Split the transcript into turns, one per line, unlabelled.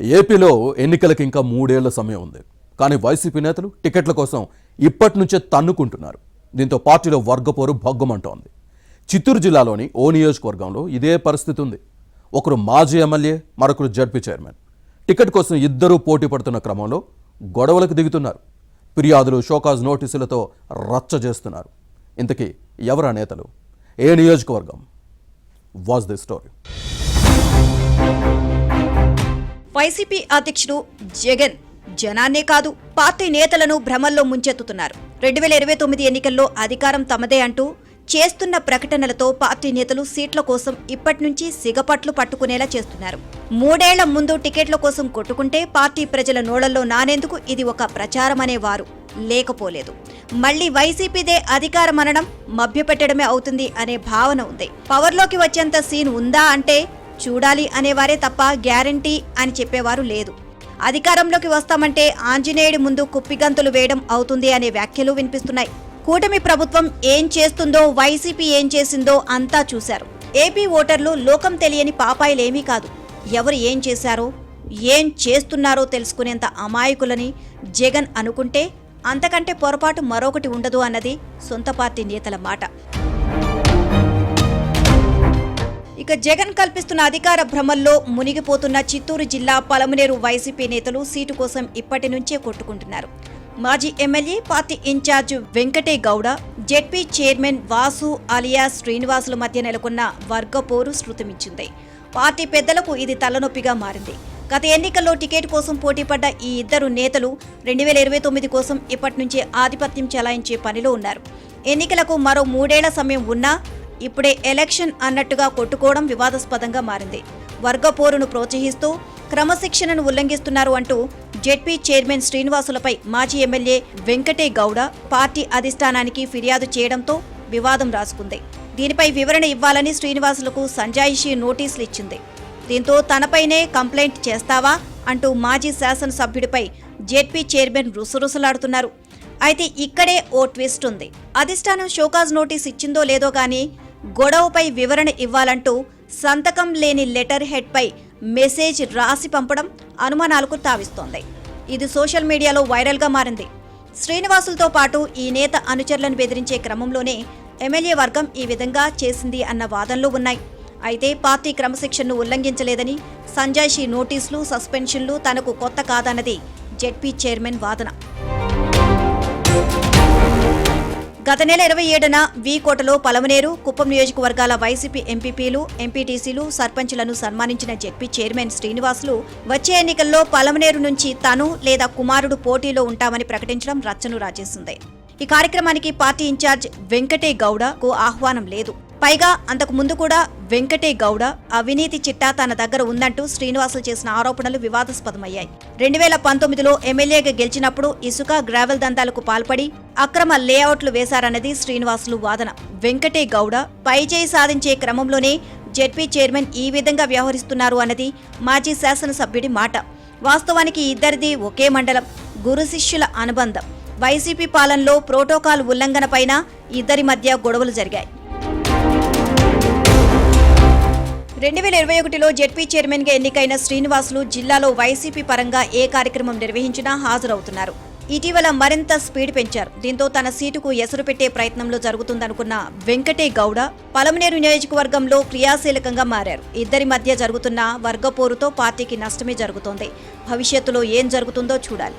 ఏపీలో ఎన్నికలకు ఇంకా 3 ఏళ్ల సమయం ఉంది. కానీ వైసీపీ నేతలు టికెట్ల కోసం ఇప్పటి నుంచే తన్నుకుంటున్నారు. దీంతో పార్టీలో వర్గపోరు భగ్గుమంటోంది. చిత్తూరు జిల్లాలోని ఓ నియోజకవర్గంలో ఇదే పరిస్థితి ఉంది. ఒకరు మాజీ ఎమ్మెల్యే, మరొకరు జడ్పీ చైర్మన్. టికెట్ కోసం ఇద్దరూ పోటీ పడుతున్న క్రమంలో గొడవలకు దిగుతున్నారు. ఫిర్యాదులు, షోకాజ్ నోటీసులతో రచ్చ చేస్తున్నారు. ఇంతకీ ఎవరా నేతలు? ఏ నియోజకవర్గం? Watch the story.
వైసీపీ అధ్యక్షుడు జగన్ జనాన్నే కాదు, పార్టీ నేతలను భ్రమల్లో ముంచెత్తుతున్నారు. 2029 ఎన్నికల్లో అధికారం తమదే అంటూ చేస్తున్న ప్రకటనలతో పార్టీ నేతలు సీట్ల కోసం ఇప్పటి నుంచి సిగపట్లు పట్టుకునేలా చేస్తున్నారు. 3 ఏళ్ల ముందు టికెట్ల కోసం కొట్టుకుంటే పార్టీ ప్రజల నోళ్లలో నానేందుకు ఇది ఒక ప్రచారమనేవారు లేకపోలేదు. మళ్లీ వైసీపీదే అధికారం అనడం మభ్యపెట్టడమే అవుతుంది అనే భావన ఉంది. పవర్లోకి వచ్చేంత సీన్ ఉందా అంటే చూడాలి అనేవారే తప్ప గ్యారంటీ అని చెప్పేవారు లేదు. అధికారంలోకి వస్తామంటే ఆంజనేయుడి ముందు కుప్పిగంతులు వేయడం అవుతుంది అనే వ్యాఖ్యలు వినిపిస్తున్నాయి. కూటమి ప్రభుత్వం ఏం చేస్తుందో, వైసీపీ ఏం చేసిందో అంతా చూశారు. ఏపీ ఓటర్లు లోకం తెలియని పాపాయిలేమీ కాదు. ఎవరు ఏం చేశారో, ఏం చేస్తున్నారో తెలుసుకునేంత అమాయకులని జగన్ అనుకుంటే అంతకంటే పొరపాటు మరొకటి ఉండదు అన్నది సొంత పార్టీ నేతల మాట. ఇక జగన్ కల్పిస్తున్న అధికార భ్రమల్లో మునిగిపోతున్న చిత్తూరు జిల్లా పలమనేరు వైసీపీ నేతలు సీటు కోసం ఇప్పటి నుంచే కొట్టుకుంటున్నారు. మాజీ MLA, party in charge Venkate Gowda, ZP chairman Vasu alias శ్రీనివాసుల మధ్య నెలకొన్న వర్గపోరు శృతిమిచ్చింది. పార్టీ పెద్దలకు ఇది తలనొప్పిగా మారింది. గత ఎన్నికల్లో టికెట్ కోసం పోటీపడ్డ ఈ ఇద్దరు నేతలు 2029 కోసం ఇప్పటి నుంచే ఆధిపత్యం చెలాయించే పనిలో ఉన్నారు. ఎన్నికలకు మరో 3 ఏళ్ల సమయం ఉన్నా ఇప్పుడే ఎలక్షన్ అన్నట్టుగా కొట్టుకోవడం వివాదాస్పదంగా మారింది. వర్గపోరును ప్రోత్సహిస్తూ క్రమశిక్షణను ఉల్లంఘిస్తున్నారు అంటూ జెడ్పీ చైర్మన్ శ్రీనివాసులపై మాజీ ఎమ్మెల్యే వెంకటే గౌడ పార్టీ అధిష్టానానికి ఫిర్యాదు చేయడంతో వివాదం రాసుకుంది. దీనిపై వివరణ ఇవ్వాలని శ్రీనివాసులకు సంజాయిషీ నోటీసులు ఇచ్చింది. దీంతో తనపైనే కంప్లైంట్ చేస్తావా అంటూ మాజీ శాసనసభ్యుడిపై జెడ్పీ చైర్మన్ రుసరుసలాడుతున్నారు. అయితే ఇక్కడే ఓ ట్విస్ట్ ఉంది. అధిష్టానం షోకాజ్ నోటీస్ ఇచ్చిందో లేదో గానీ గొడవపై వివరణ ఇవ్వాలంటూ సంతకం లేని లెటర్ హెడ్ పై మెసేజ్ రాసి పంపడం అనుమానాలకు తావిస్తోంది. ఇది సోషల్ మీడియాలో వైరల్గా మారింది. శ్రీనివాసులతో పాటు ఈ నేత అనుచరులను బెదిరించే క్రమంలోనే ఎమ్మెల్యే వర్గం ఈ విధంగా చేసింది అన్న వాదనలు ఉన్నాయి. అయితే పార్టీ క్రమశిక్షణను ఉల్లంఘించలేదని, సంజాయిషీ నోటీసులు, సస్పెన్షన్లు తనకు కొత్త కాదన్నది జెడ్పీ చైర్మన్ వాదన. గత నెల 27న వీకోటలో పలమనేరు, కుప్పం నియోజకవర్గాల వైసీపీ ఎంపీపీలు, ఎంపీటీసీలు, సర్పంచ్లను సన్మానించిన జెడ్పీ చైర్మన్ శ్రీనివాసులు వచ్చే ఎన్నికల్లో పలమనేరు నుంచి తను లేదా కుమారుడు పోటీలో ఉంటామని ప్రకటించడం రచ్చను రాజేసింది. ఈ కార్యక్రమానికి పార్టీ ఇన్ఛార్జ్ వెంకటే గౌడకు ఆహ్వానం లేదు. పైగా అంతకు ముందు కూడా వెంకటే గౌడ అవినీతి చిట్టా తన దగ్గర ఉందంటూ శ్రీనివాసులు చేసిన ఆరోపణలు వివాదాస్పదమయ్యాయి. 2019లో ఎమ్మెల్యేగా గెలిచినప్పుడు ఇసుక, గ్రావెల్ దందాలకు పాల్పడి అక్రమ లేఅవుట్లు వేశారన్నది శ్రీనివాసులు వాదన. వెంకటే గౌడ పైచేయి సాధించే క్రమంలోనే జెడ్పీ చైర్మన్ ఈ విధంగా వ్యవహరిస్తున్నారు అన్నది మాజీ శాసనసభ్యుడి మాట. వాస్తవానికి ఇద్దరిది ఒకే మండలం, గురు శిష్యుల అనుబంధం. వైసీపీ పాలనలో ప్రోటోకాల్ ఉల్లంఘనపైన ఇద్దరి మధ్య గొడవలు జరిగాయి. 2021లో జెడ్పీ చైర్మన్గా ఎన్నికైన శ్రీనివాసులు జిల్లాలో వైసీపీ పరంగా ఏ కార్యక్రమం నిర్వహించినా హాజరవుతున్నారు. ఇటీవల మరింత స్పీడ్ పెంచారు. దీంతో తన సీటుకు ఎసరు పెట్టే ప్రయత్నంలో జరుగుతుందనుకున్న వెంకటే గౌడ పలమనేరు నియోజకవర్గంలో క్రియాశీలకంగా మారారు. ఇద్దరి మధ్య జరుగుతున్న వర్గపోరుతో పార్టీకి నష్టమే జరుగుతోంది. భవిష్యత్తులో ఏం జరుగుతుందో చూడాలి.